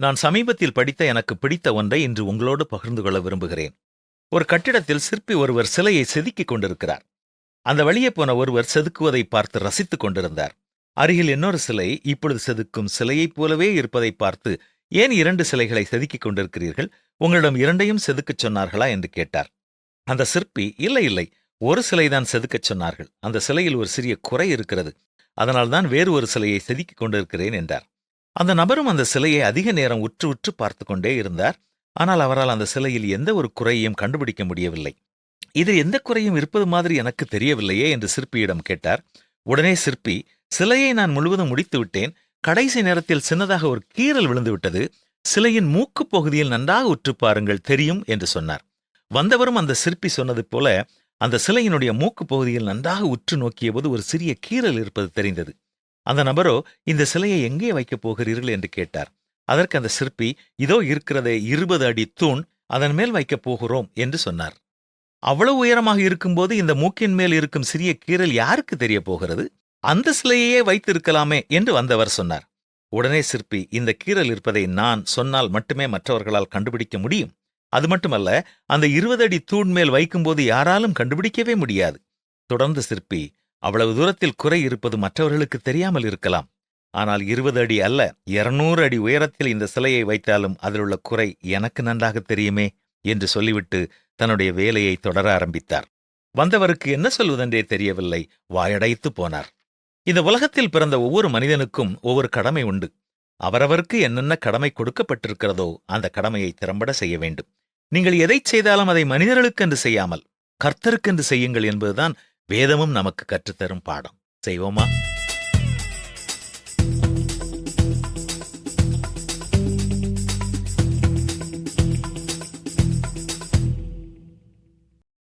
நான் சமீபத்தில் படித்த எனக்கு பிடித்த ஒன்றை இன்று உங்களோடு பகிர்ந்து கொள்ள விரும்புகிறேன். ஒரு கட்டிடத்தில் சிற்பி ஒருவர் சிலையை செதுக்கிக் கொண்டிருக்கிறார். அந்த வழியே போன ஒருவர் செதுக்குவதை பார்த்து ரசித்துக் கொண்டிருந்தார். அருகில் இன்னொரு சிலை இப்பொழுது செதுக்கும் சிலையைப் போலவே இருப்பதை பார்த்து, ஏன் 2 சிலைகளை செதுக்கிக் கொண்டிருக்கிறீர்கள்? உங்களிடம் 2ஐயும் செதுக்கச் சொன்னார்களா என்று கேட்டார். அந்த சிற்பி, இல்லை இல்லை, ஒரு சிலைதான் செதுக்கச் சொன்னார்கள். அந்த சிலையில் ஒரு சிறிய குறை இருக்கிறது, அதனால்தான் வேறு ஒரு சிலையை செதுக்கிக் கொண்டிருக்கிறேன் என்றார். அந்த நபரும் அந்த சிலையை அதிக நேரம் உற்று உற்று பார்த்து கொண்டே இருந்தார். ஆனால் அவரால் அந்த சிலையில் எந்த ஒரு குறையையும் கண்டுபிடிக்க முடியவில்லை. இதில் எந்த குறையும் இருப்பது மாதிரி எனக்கு தெரியவில்லையே என்று சிற்பியிடம் கேட்டார். உடனே சிற்பி, சிலையை நான் முழுவதும் முடித்து விட்டேன். கடைசி நேரத்தில் சின்னதாக ஒரு கீறல் விழுந்துவிட்டது. சிலையின் மூக்கு பகுதியில் நன்றாக உற்று பாருங்கள், தெரியும் என்று சொன்னார். வந்தவரும் அந்த சிற்பி சொன்னது போல அந்த சிலையினுடைய மூக்கு பகுதியில் நன்றாக உற்று நோக்கியபோது ஒரு சிறிய கீறல் இருப்பது தெரிந்தது. அந்த நபரோ, இந்த சிலையை எங்கே வைக்கப் போகிறீர்கள் என்று கேட்டார். அதற்கு அந்த சிற்பி, இதோ இருக்கிறதே 20 அடி தூண், அதன் மேல் வைக்கப் போகிறோம் என்று சொன்னார். அவ்வளவு உயரமாக இருக்கும்போது இந்த மூக்கின் மேல் இருக்கும் சிறிய கீறல் யாருக்கு தெரிய போகிறது? அந்த சிலையையே வைத்திருக்கலாமே என்று வந்தவர் சொன்னார். உடனே சிற்பி, இந்த கீறல் இருப்பதை நான் சொன்னால் மட்டுமே மற்றவர்களால் கண்டுபிடிக்க முடியும். அது மட்டுமல்ல, அந்த 20 அடி தூண் மேல் வைக்கும்போது யாராலும் கண்டுபிடிக்கவே முடியாது. தொடர்ந்து சிற்பி, அவ்வளவு தூரத்தில் குறை இருப்பது மற்றவர்களுக்கு தெரியாமல் இருக்கலாம். ஆனால் 20 அடி அல்ல, 200 அடி உயரத்தில் இந்த சிலையை வைத்தாலும் அதிலுள்ள குறை எனக்கு நன்றாக தெரியுமே என்று சொல்லிவிட்டு தன்னுடைய வேலையை தொடர ஆரம்பித்தார். வந்தவருக்கு என்ன சொல்வதென்றே தெரியவில்லை, வாயடைத்து போனார். இந்த உலகத்தில் பிறந்த ஒவ்வொரு மனிதனுக்கும் ஒவ்வொரு கடமை உண்டு. அவரவருக்கு என்னென்ன கடமை கொடுக்கப்பட்டிருக்கிறதோ அந்த கடமையை திறம்பட செய்ய வேண்டும். நீங்கள் எதை செய்தாலும் அதை மனிதர்களுக்கென்று செய்யாமல் கர்த்தருக்கென்று செய்யுங்கள் என்பதுதான் வேதமும் நமக்கு கற்றுத்தரும் பாடம். செய்வோமா?